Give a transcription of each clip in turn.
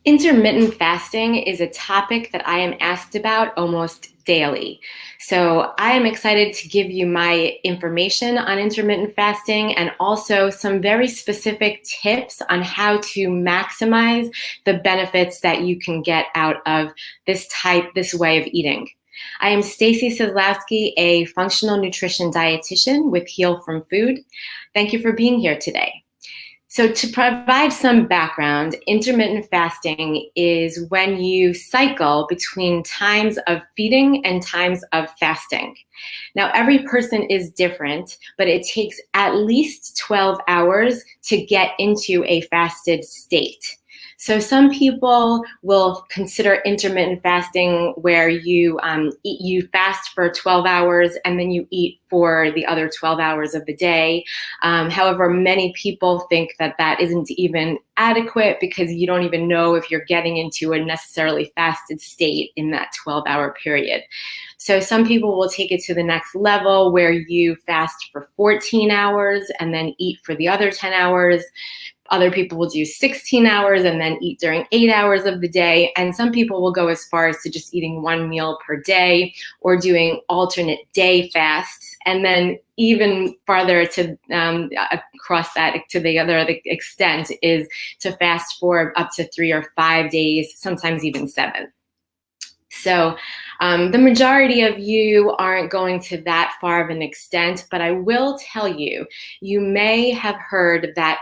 Intermittent fasting is a topic that I am asked about almost daily. So I am excited to give you my information on intermittent fasting and also some very specific tips on how to maximize the benefits that you can get out of this way of eating. I am Stacy Seslowsky, a functional nutrition dietitian with Heal from Food. Thank you for being here today. So to provide some background, intermittent fasting is when you cycle between times of feeding and times of fasting. Now, every person is different, but it takes at least 12 hours to get into a fasted state. So some people will consider intermittent fasting where you fast for 12 hours and then you eat for the other 12 hours of the day. However, many people think that that isn't even adequate because you don't even know if you're getting into a necessarily fasted state in that 12-hour period. So some people will take it to the next level where you fast for 14 hours and then eat for the other 10 hours. Other people will do 16 hours and then eat during 8 hours of the day. And some people will go as far as to just eating one meal per day or doing alternate day fasts. And then even farther to across that to the other extent is to fast for up to 3 or 5 days, sometimes even 7. So the majority of you aren't going to that far of an extent, but I will tell you, you may have heard that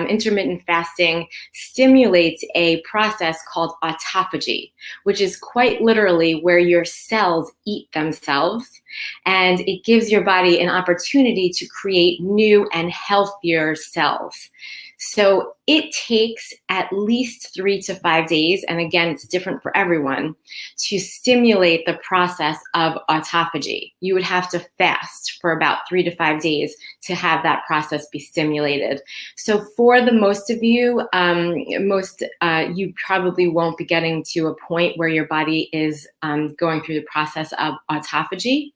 intermittent fasting stimulates a process called autophagy, which is quite literally where your cells eat themselves, and it gives your body an opportunity to create new and healthier cells. So it takes at least 3 to 5 days, and again, it's different for everyone, to stimulate the process of autophagy. You would have to fast for about 3 to 5 days to have that process be stimulated. So for the most of you, you probably won't be getting to a point where your body is going through the process of autophagy.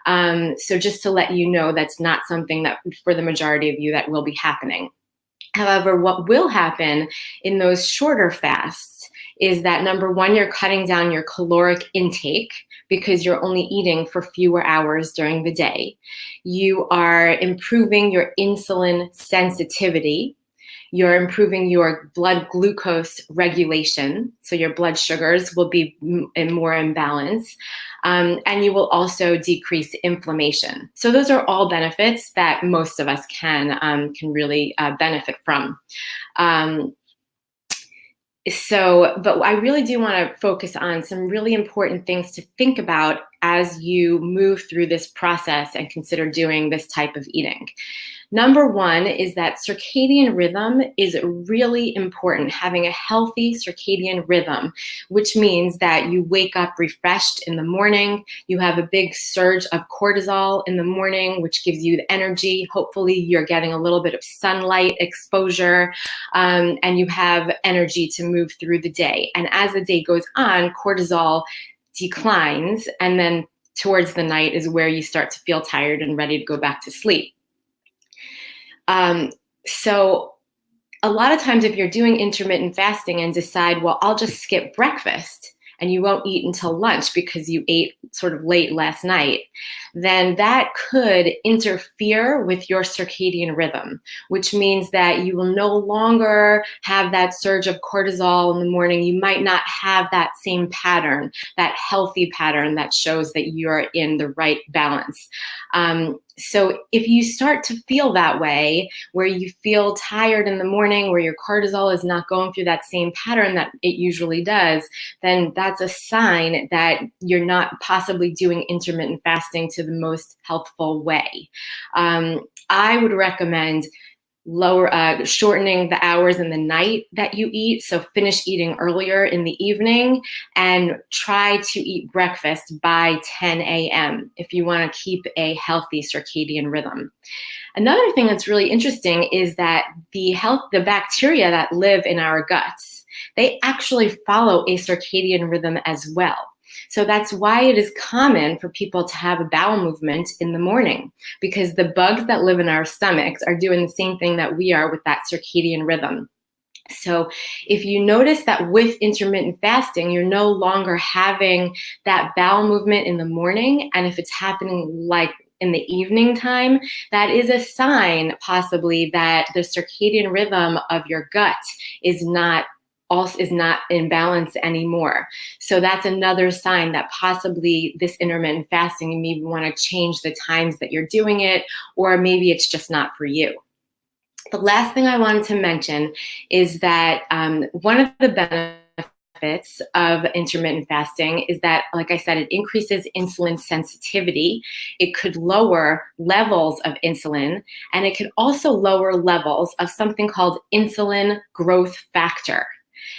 So just to let you know, that's not something that for the majority of you that will be happening. However, what will happen in those shorter fasts is that, number one, you're cutting down your caloric intake because you're only eating for fewer hours during the day. You are improving your insulin sensitivity. You're improving your blood glucose regulation, so your blood sugars will be more in balance, and you will also decrease inflammation. So those are all benefits that most of us can really benefit from. But I really do want to focus on some really important things to think about as you move through this process and consider doing this type of eating. Number one is that circadian rhythm is really important, having a healthy circadian rhythm, which means that you wake up refreshed in the morning, you have a big surge of cortisol in the morning, which gives you the energy. Hopefully you're getting a little bit of sunlight exposure, and you have energy to move through the day. And as the day goes on, cortisol declines, and then towards the night is where you start to feel tired and ready to go back to sleep. So a lot of times if you're doing intermittent fasting and decide, well, I'll just skip breakfast and you won't eat until lunch because you ate sort of late last night, then that could interfere with your circadian rhythm, which means that you will no longer have that surge of cortisol in the morning. You might not have that same pattern, that healthy pattern that shows that you're in the right balance. So if you start to feel that way, where you feel tired in the morning, where your cortisol is not going through that same pattern that it usually does, then that's a sign that you're not possibly doing intermittent fasting to the most healthful way. I would recommend shortening the hours in the night that you eat. So finish eating earlier in the evening and try to eat breakfast by 10 a.m. if you want to keep a healthy circadian rhythm. Another thing that's really interesting is that the bacteria that live in our guts, they actually follow a circadian rhythm as well. So that's why it is common for people to have a bowel movement in the morning, because the bugs that live in our stomachs are doing the same thing that we are with that circadian rhythm. So if you notice that with intermittent fasting, you're no longer having that bowel movement in the morning, and if it's happening like in the evening time, that is a sign possibly that the circadian rhythm of your gut is not in balance anymore. So that's another sign that possibly this intermittent fasting, you maybe want to change the times that you're doing it, or maybe it's just not for you. The last thing I wanted to mention is that one of the benefits of intermittent fasting is that, like I said, it increases insulin sensitivity. It could lower levels of insulin, and it could also lower levels of something called insulin growth factor.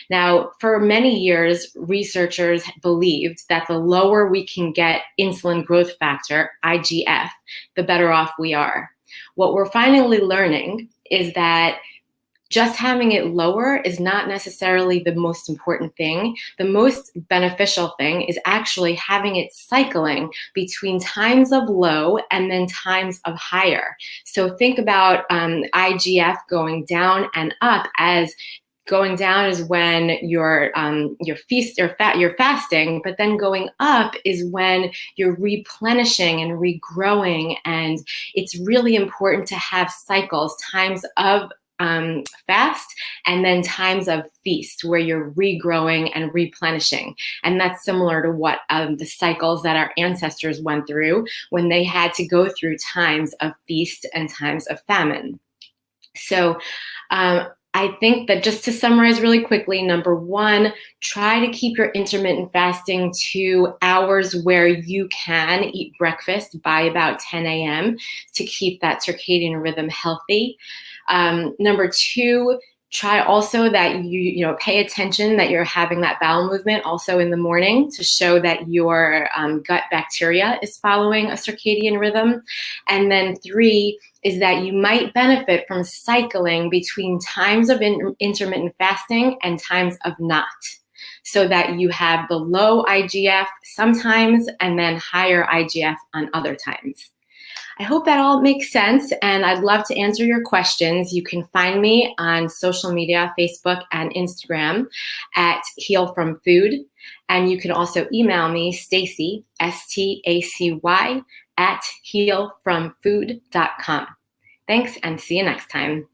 Now, for many years, researchers believed that the lower we can get insulin growth factor, IGF, the better off we are. What we're finally learning is that just having it lower is not necessarily the most important thing. The most beneficial thing is actually having it cycling between times of low and then times of higher. So think about IGF going down and up. As going down is when you're fasting, but then going up is when you're replenishing and regrowing. And it's really important to have cycles, times of fast and then times of feast, where you're regrowing and replenishing. And that's similar to what the cycles that our ancestors went through when they had to go through times of feast and times of famine. So I think that, just to summarize really quickly, number one, try to keep your intermittent fasting to hours where you can eat breakfast by about 10 a.m. to keep that circadian rhythm healthy. Number two, try also that you pay attention that you're having that bowel movement also in the morning to show that your gut bacteria is following a circadian rhythm. And then three is that you might benefit from cycling between times of intermittent fasting and times of not, so that you have the low IGF sometimes and then higher IGF on other times. I hope that all makes sense, and I'd love to answer your questions. You can find me on social media, Facebook and Instagram at Heal From Food, and you can also email me, Stacy, STACY, at healfromfood.com. Thanks, and see you next time.